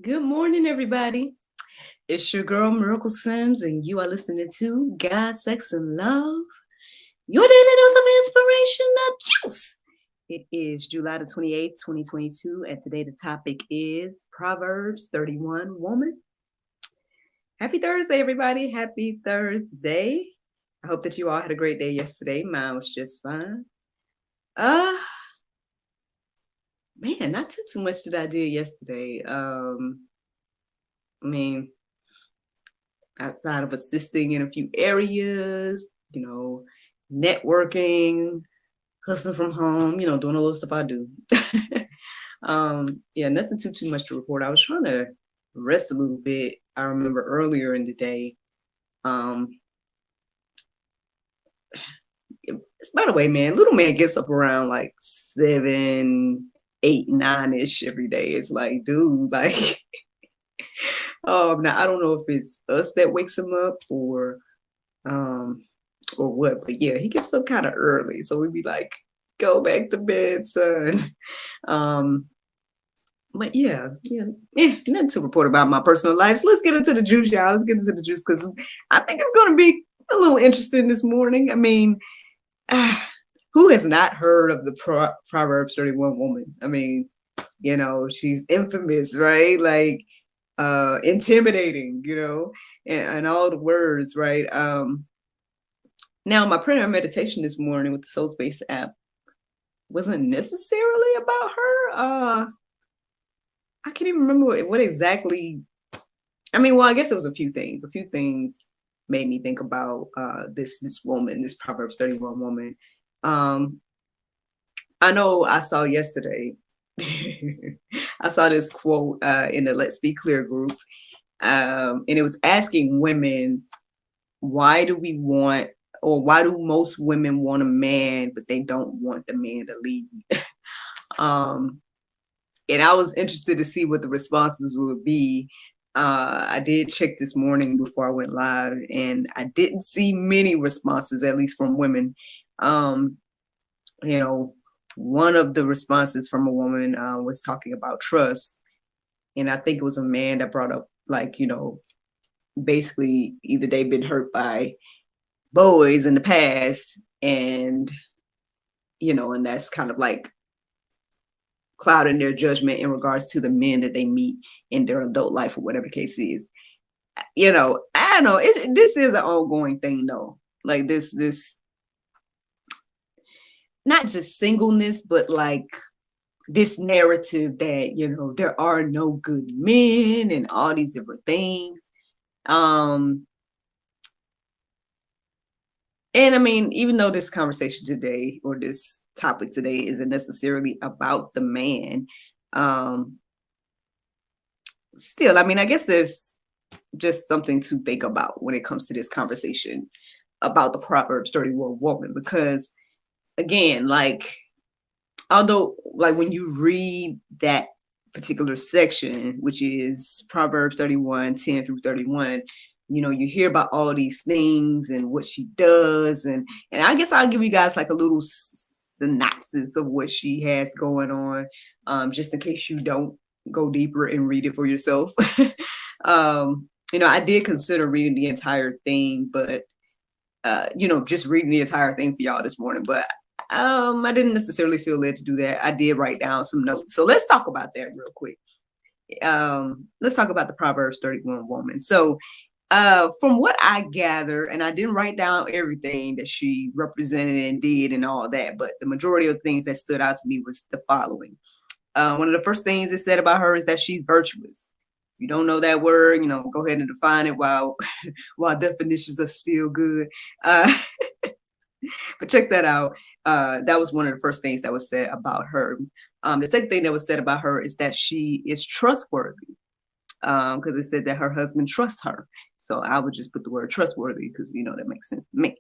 Good morning, everybody. It's your girl, Miracle Sims, and you are listening to God, Sex, and Love, your daily dose of inspirational juice. It is July the 28th, 2022, and today the topic is Proverbs 31 Woman. Happy Thursday, everybody. Happy Thursday. I hope that you all had a great day yesterday. Mine was just fine. Uh, man, not too much that I did yesterday. I mean, outside of assisting in a few areas, networking, hustling from home, doing all the stuff I do. Yeah, nothing too much to report. I was trying to rest a little bit. I remember earlier in the day. By the way, man, little man gets up around like 7, 8, 9-ish every day. It's like, dude, like now I don't know if it's us that wakes him up or what, but yeah, he gets up kind of early, so we'd be like, go back to bed, son. But yeah, nothing to report about my personal life. So let's get into the juice, y'all. Let's get into the juice because I think it's going to be a little interesting this morning. I mean, who has not heard of the Proverbs 31 woman? I mean, she's infamous, right? Like intimidating, and all the words, right? Now, my prayer and meditation this morning with the Soul Space app wasn't necessarily about her. I can't even remember what exactly. I mean, well, I guess it was a few things. A few things made me think about this woman, this Proverbs 31 woman. I know I saw yesterday. I saw this quote in the Let's Be Clear group, and it was asking women, why do most women want a man, but they don't want the man to lead? And I was interested to see what the responses would be. I did check this morning before I went live, and I didn't see many responses, at least from women. One of the responses from a woman was talking about trust. And I think it was a man that brought up, like, basically either they've been hurt by boys in the past, and and that's kind of like clouding their judgment in regards to the men that they meet in their adult life or whatever the case is. I don't know. This is an ongoing thing, though. Like this, not just singleness, but like this narrative that, there are no good men and all these different things. And I mean, even though this conversation today or this topic today isn't necessarily about the man, still, I mean, I guess there's just something to think about when it comes to this conversation about the Proverbs 31 woman, because again, like, although, like, when you read that particular section, which is Proverbs 31, 10 through 31, you hear about all these things and what she does. And I guess I'll give you guys like a little synopsis of what she has going on, just in case you don't go deeper and read it for yourself. I did consider reading the entire thing, but, just reading the entire thing for y'all this morning. But I didn't necessarily feel led to do that. I did write down some notes. So let's talk about that real quick. Let's talk about the Proverbs 31 woman. So from what I gather, and I didn't write down everything that she represented and did and all that, but the majority of things that stood out to me was the following. One of the first things it said about her is that she's virtuous. If you don't know that word, go ahead and define it while definitions are still good. But check that out. That was one of the first things that was said about her. The second thing that was said about her is that she is trustworthy, because it said that her husband trusts her. So I would just put the word trustworthy because, that makes sense to me.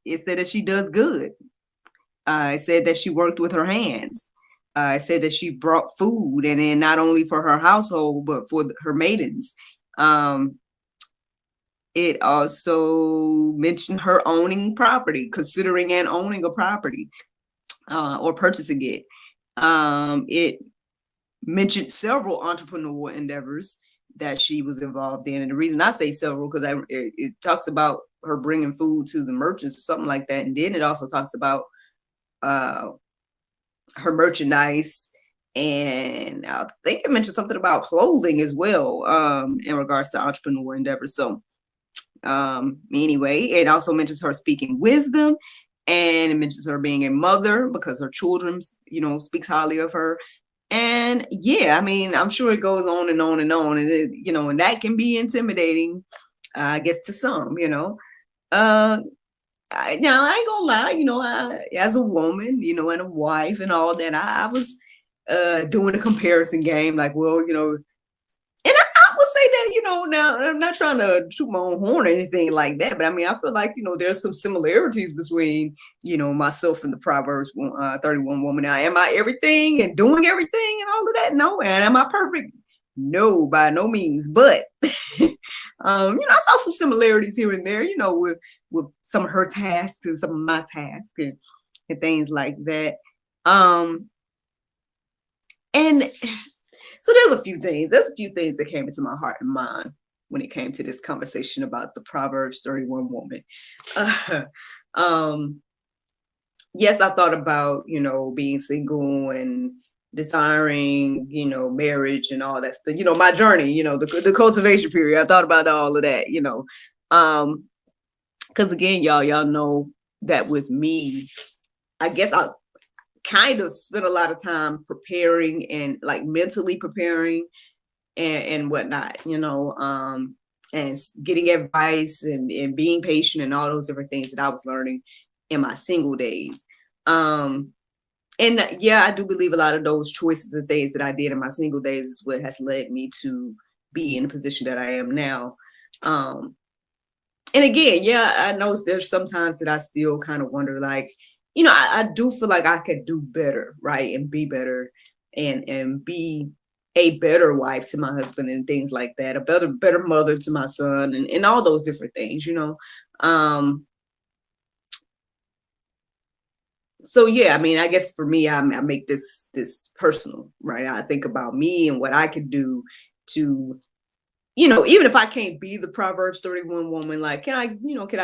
It said that she does good. It said that she worked with her hands. It said that she brought food, and then not only for her household, but for her maidens. It also mentioned her owning property, considering and owning a property, or purchasing it. It mentioned several entrepreneurial endeavors that she was involved in. And the reason I say several, because it talks about her bringing food to the merchants or something like that. And then it also talks about her merchandise. And I think it mentioned something about clothing as well, in regards to entrepreneurial endeavors. So anyway, it also mentions her speaking wisdom, and it mentions her being a mother because her children, speaks highly of her. And yeah, I mean, I'm sure it goes on and on and on, and and that can be intimidating, I guess, to some. Now I ain't gonna lie, as a woman, and a wife and all that, I was doing a comparison game, like, well, and I would say that, now I'm not trying to shoot my own horn or anything like that, but I mean, I feel like, there's some similarities between, myself and the Proverbs 31 woman. Now, am I everything and doing everything and all of that? No. And am I perfect? No, by no means. But, I saw some similarities here and there, with some of her tasks and some of my tasks and things like that. And so there's a few things that came into my heart and mind when it came to this conversation about the Proverbs 31 woman. Yes, I thought about, being single and desiring, marriage and all that stuff, my journey, the cultivation period. I thought about all of that, because again, y'all know that with me, I guess I kind of spent a lot of time preparing and like mentally preparing and whatnot, and getting advice and being patient and all those different things that I was learning in my single days. And yeah, I do believe a lot of those choices and things that I did in my single days is what has led me to be in the position that I am now. And again, yeah, I know there's sometimes that I still kind of wonder, like, I do feel like I could do better, right? And be better and be a better wife to my husband and things like that, a better mother to my son and all those different things, So yeah, I mean, I guess for me, I make this personal, right? I think about me and what I could do to, even if I can't be the Proverbs 31 woman, like, can I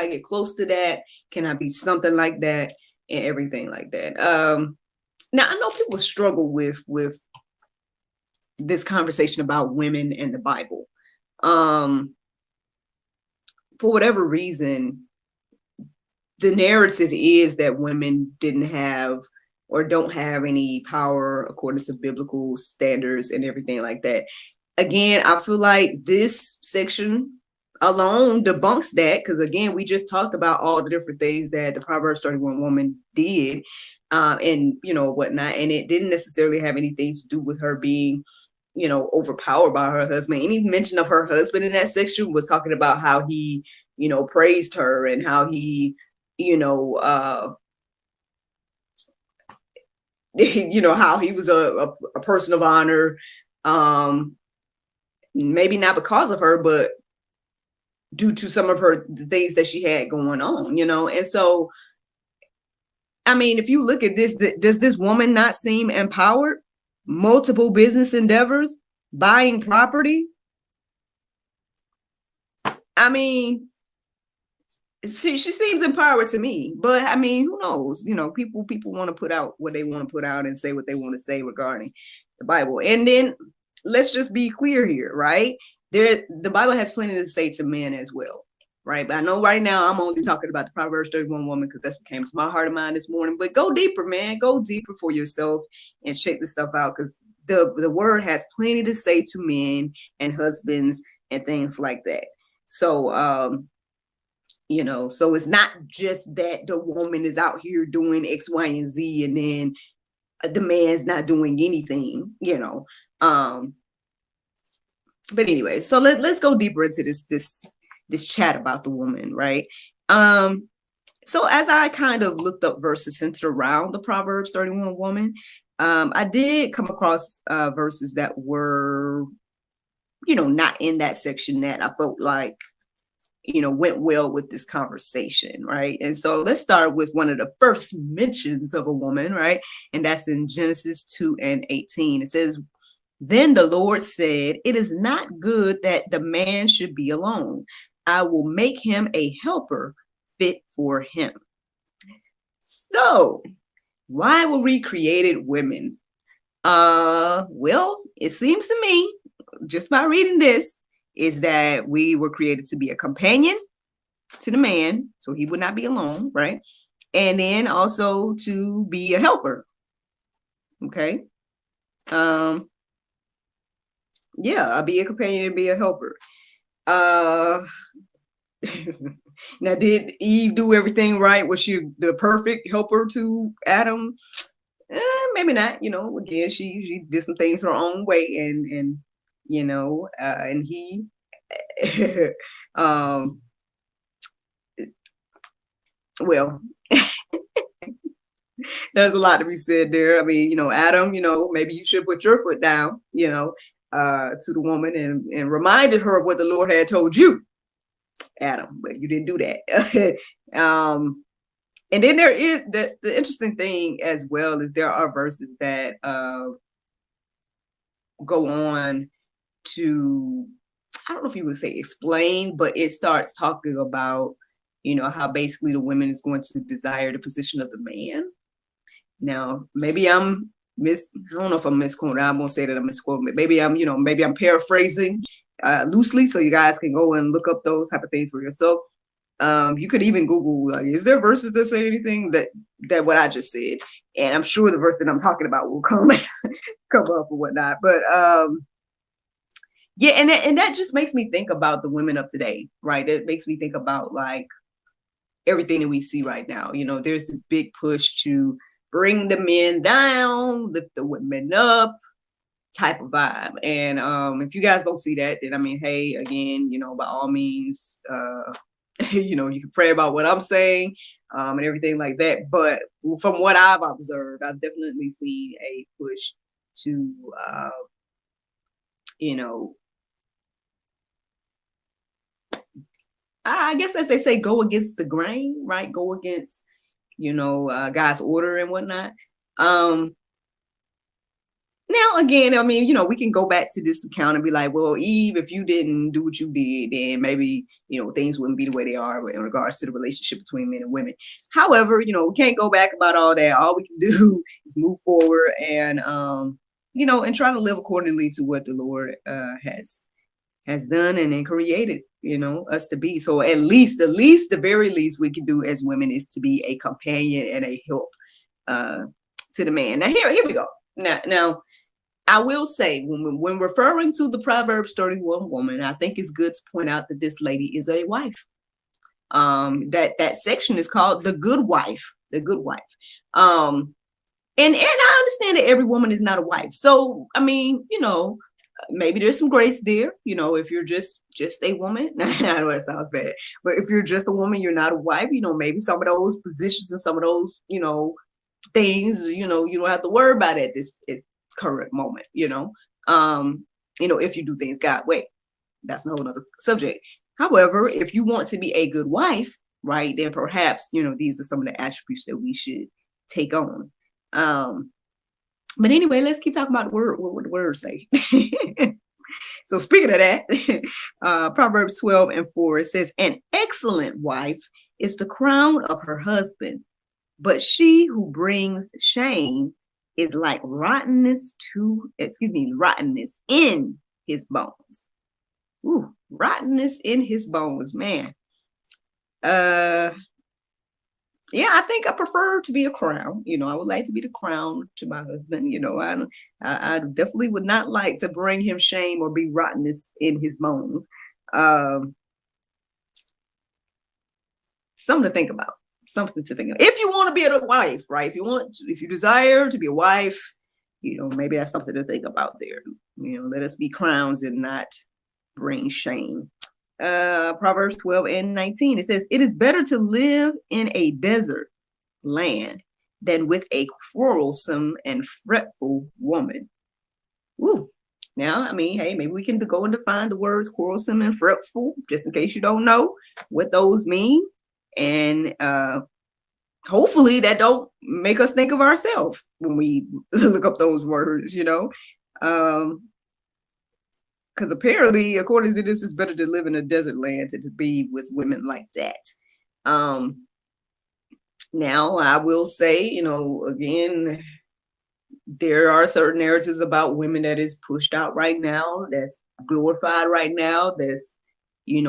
get close to that? Can I be something like that and everything like that? Now I know people struggle with this conversation about women and the Bible. For whatever reason, the narrative is that women didn't have or don't have any power according to biblical standards and everything like that. Again, I feel like this section alone debunks that, because again, we just talked about all the different things that the Proverbs 31 woman did, and whatnot, and it didn't necessarily have anything to do with her being overpowered by her husband. Any mention of her husband in that section was talking about how he praised her and how he how he was a person of honor, maybe not because of her, but due to some of the things that she had going on, and so, I mean, if you look at this, does this woman not seem empowered? Multiple business endeavors, buying property. I mean, she seems empowered to me, but I mean, who knows? People want to put out what they want to put out and say what they want to say regarding the Bible. And then let's just be clear here, right? The Bible has plenty to say to men as well, right? But I know right now I'm only talking about the Proverbs 31 woman because that's what came to my heart and mind this morning. But go deeper, man. Go deeper for yourself and check this stuff out, because the word has plenty to say to men and husbands and things like that. So so it's not just that the woman is out here doing X, Y, and Z, and then the man's not doing anything, But anyway, so let's go deeper into this chat about the woman, right? So as I kind of looked up verses centered around the Proverbs 31 woman, I did come across verses that were, not in that section that I felt like went well with this conversation, right? And so let's start with one of the first mentions of a woman, right? And that's in Genesis 2:18. It says, Then the Lord said, it is not good that the man should be alone. I will make him a helper fit for him. So, why were we created women? Well, it seems to me, just by reading this, is that we were created to be a companion to the man, so he would not be alone, right? And then also to be a helper. Okay. Yeah, be a companion and be a helper. Now, did Eve do everything right? Was she the perfect helper to Adam? Maybe not. Again, she did some things her own way, and and he, well, there's a lot to be said there. I mean, Adam, maybe you should put your foot down, to the woman and reminded her of what the Lord had told you, Adam, but you didn't do that. And then there is the interesting thing as well is there are verses that go on to, I don't know if you would say explain, but it starts talking about, how basically the woman is going to desire the position of the man. Now, maybe I don't know if I'm misquoting. I won't say that I'm misquoting, but maybe I'm paraphrasing loosely, so you guys can go and look up those type of things for yourself. You could even Google, like, is there verses that say anything that what I just said? And I'm sure the verse that I'm talking about will come up or whatnot. But yeah, and that just makes me think about the women of today, right? It makes me think about like everything that we see right now. There's this big push to bring the men down, lift the women up type of vibe. And if you guys don't see that, then I mean, hey, again, by all means, you can pray about what I'm saying and everything like that. But from what I've observed, I've definitely seen a push to, I guess as they say, go against the grain, right? Go against, God's order and whatnot. Now, again, I mean, we can go back to this account and be like, well, Eve, if you didn't do what you did, then maybe, things wouldn't be the way they are in regards to the relationship between men and women. However, we can't go back about all that. All we can do is move forward and, and try to live accordingly to what the Lord has done and then created, us to be. So at least, the very least we can do as women is to be a companion and a help to the man. Now, here we go. Now, I will say, when referring to the Proverbs 31 woman, I think it's good to point out that this lady is a wife. That section is called the good wife, the good wife. And I understand that every woman is not a wife. So, I mean, maybe there's some grace there, if you're just a woman. I know that sounds bad, but if you're just a woman, you're not a wife, maybe some of those positions and some of those, things, you don't have to worry about it at this current moment, if you do things God's way. That's a whole other subject. However, if you want to be a good wife, right, then perhaps, these are some of the attributes that we should take on. But anyway, let's keep talking about the word, what the word say. So speaking of that, Proverbs 12:4, it says, an excellent wife is the crown of her husband, but she who brings shame is like rottenness in his bones. Ooh, rottenness in his bones, man. Yeah, I think I prefer to be a crown. I would like to be the crown to my husband. I definitely would not like to bring him shame or be rottenness in his bones. Something to think about. If you want to be a wife, right? If you desire to be a wife, maybe that's something to think about there. Let us be crowns and not bring shame. Proverbs 12:19, it says, it is better to live in a desert land than with a quarrelsome and fretful woman. Ooh. Now, I mean, hey, maybe we can go and define the words quarrelsome and fretful, just in case you don't know what those mean. And hopefully that don't make us think of ourselves when we look up those words, because apparently, according to this, it's better to live in a desert land to be with women like that. Now, I will say, again, there are certain narratives about women that is pushed out right now, that's glorified right now, that's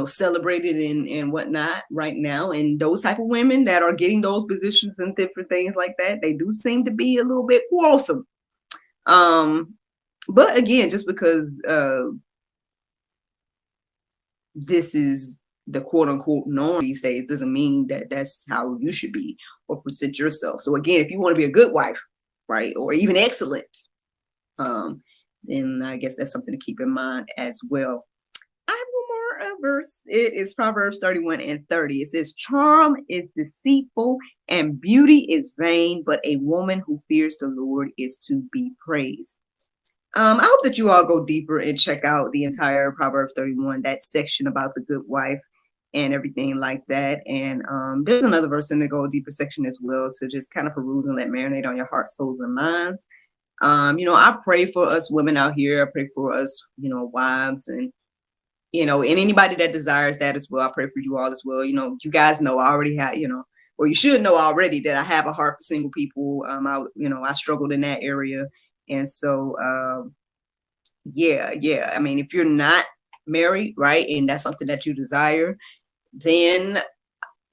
celebrated and whatnot right now. And those type of women that are getting those positions and different things like that, they do seem to be a little bit quarrelsome. But again, just because this is the quote unquote norm these days doesn't mean that that's how you should be or present yourself. So again, if you want to be a good wife, right, or even excellent, then I guess that's something to keep in mind as well. I have one more verse. It is Proverbs 31:30. It says, charm is deceitful and beauty is vain, but a woman who fears the Lord is to be praised. I hope that you all go deeper and check out the entire Proverbs 31, that section about the good wife and everything like that. And there's another verse in the go deeper section as well, to just kind of peruse and let marinate on your heart, souls, and minds. I pray for us women out here. I pray for us, wives, and and anybody that desires that as well. I pray for you all as well. You guys know I already have, or you should know already, that I have a heart for single people. I struggled in that area. And so, I mean, if you're not married, right, and that's something that you desire, then,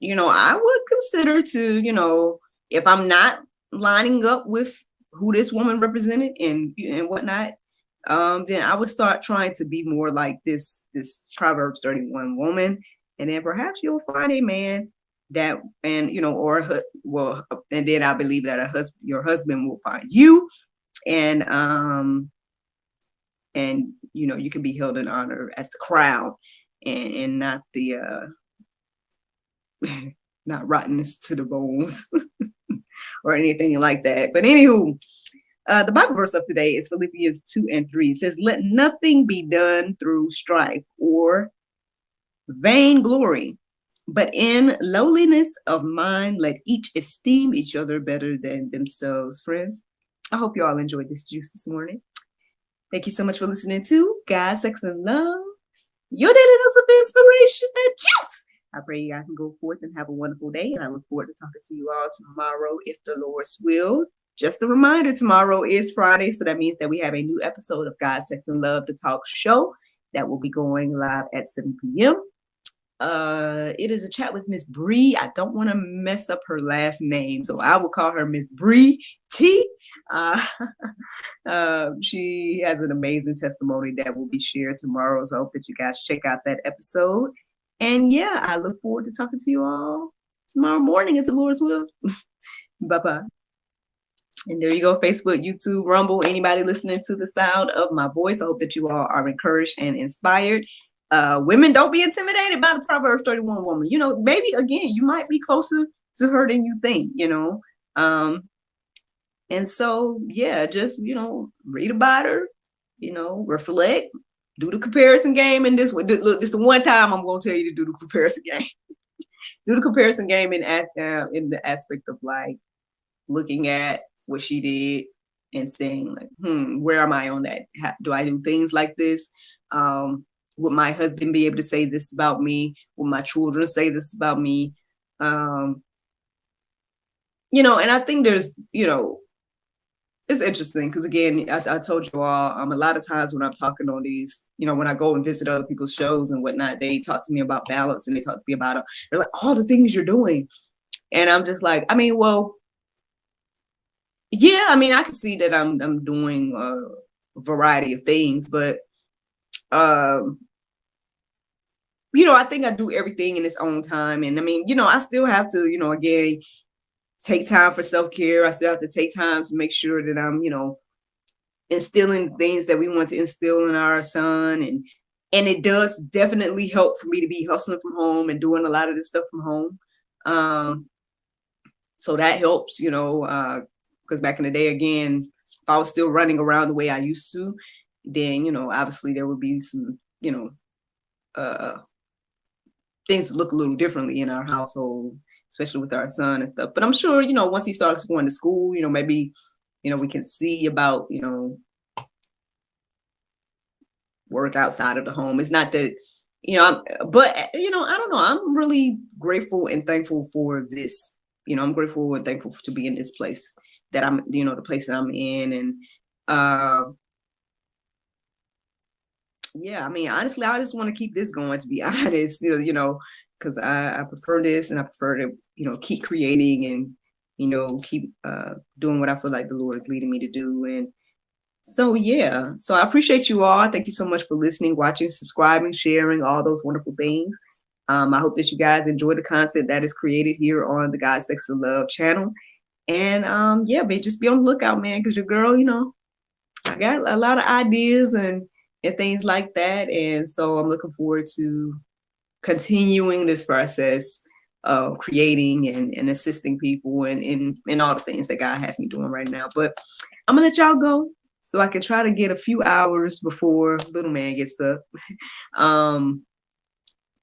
I would consider to, if I'm not lining up with who this woman represented and whatnot, then I would start trying to be more like this Proverbs 31 woman, and then perhaps you'll find a man that, and and then I believe that your husband will find you. And you can be held in honor as the crown, and not the not rottenness to the bones or anything like that. But anywho, the Bible verse of today is Philippians 2:3. It says, let nothing be done through strife or vainglory, but in lowliness of mind, let each esteem each other better than themselves. Friends, I hope you all enjoyed this juice this morning. Thank you so much for listening to God, Sex, and Love, your daily dose of inspiration and juice. I pray you guys can go forth and have a wonderful day, and I look forward to talking to you all tomorrow, if the Lord's will. Just a reminder, tomorrow is Friday, so that means that we have a new episode of God, Sex, and Love, the talk show, that will be going live at 7 p.m. It is a chat with Miss Bree. I don't want to mess up her last name, so I will call her Miss Bree T. She has an amazing testimony that will be shared tomorrow, so I hope that you guys check out that episode. And yeah, I look forward to talking to you all tomorrow morning, if the Lord's will. Bye-bye. And there you go, Facebook, YouTube, Rumble, anybody listening to the sound of my voice. I hope that you all are encouraged and inspired. Women, don't be intimidated by the Proverbs 31 woman. Maybe, again, you might be closer to her than you think, and so, yeah, just, read about her, reflect, do the comparison game. And this is the one time I'm going to tell you to do the comparison game. Do the comparison game in the aspect of like looking at what she did and saying like, where am I on that? Do I do things like this? Would my husband be able to say this about me? Would my children say this about me? And I think there's, it's interesting because, again, I told you all, a lot of times when I'm talking on these, when I go and visit other people's shows and whatnot, they talk to me about balance, and they talk to me about, they're like, all the things you're doing. And I'm just like, I mean, well, yeah, I mean, I can see that I'm doing a variety of things, but, I think I do everything in its own time. And I mean, I still have to, again, take time for self-care. I still have to take time to make sure that I'm, instilling things that we want to instill in our son. And it does definitely help for me to be hustling from home and doing a lot of this stuff from home. So that helps, because back in the day, again, if I was still running around the way I used to, then, obviously there would be some, things look a little differently in our household, especially with our son and stuff. But I'm sure, once he starts going to school, maybe, we can see about, work outside of the home. It's not that, but I don't know. I'm really grateful and thankful for this. I'm grateful and thankful to be in this place that I'm, the place that I'm in. And yeah, I mean, honestly, I just want to keep this going, to be honest, because I prefer this, and I prefer to, keep creating and, keep doing what I feel like the Lord is leading me to do. And so, yeah, so I appreciate you all. Thank you so much for listening, watching, subscribing, sharing, all those wonderful things. I hope that you guys enjoy the content that is created here on the God, Sex, and Love channel. And yeah, but just be on the lookout, man, because your girl, I got a lot of ideas and things like that. And so I'm looking forward to continuing this process of creating and assisting people and in all the things that God has me doing right now. But I'm gonna let y'all go so I can try to get a few hours before little man gets up.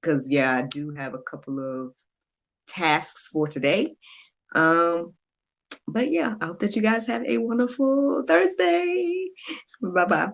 Because yeah, I do have a couple of tasks for today. But yeah, I hope that you guys have a wonderful Thursday. Bye-bye.